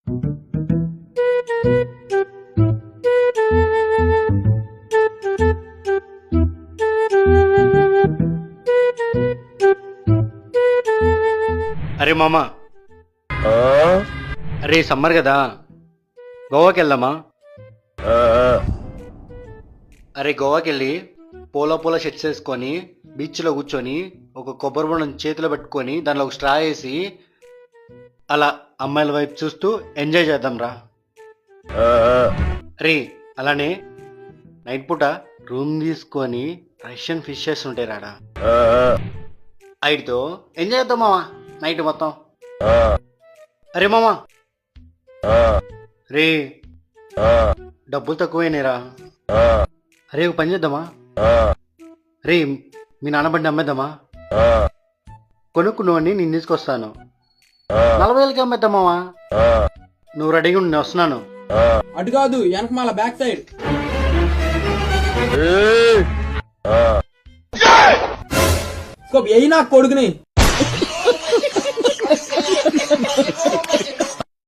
అరే మామా, అరే సమ్మర్ కదా, గోవాకి వెళ్దామా? అరే గోవాకి వెళ్ళి పూల షర్ట్స్ వేసుకొని బీచ్లో కూర్చొని ఒక కొబ్బరి బొండం చేతిలో పెట్టుకొని దానిలో ఒక స్ట్రా వేసి అలా అమ్మాయిల వైపు చూస్తూ ఎంజాయ్ చేద్దాం రా. రే అలానే నైట్ పూట రూమ్ తీసుకొని రష్యన్ ఫిషెస్ ఉంటాయి రాడా, ఐటితో ఎంజాయ్ చేద్దాం మామా నైట్ మొత్తం. అరే మామా, రే డబ్బులు తక్కువైనాయిరా. అరే ఒక పని చేద్దామా? రే మీ నాన్న బండి అమ్మేద్దామా? కొనుక్కున్నావని నేను తీసుకొస్తాను. 40,000కి అమ్మేద్దామావా? నువ్వు రెడీగా ఉండి నేను వస్తున్నాను. అటు కాదు, వెనక మళ్ళా బ్యాక్ సైడ్. అయినా కొడుకుని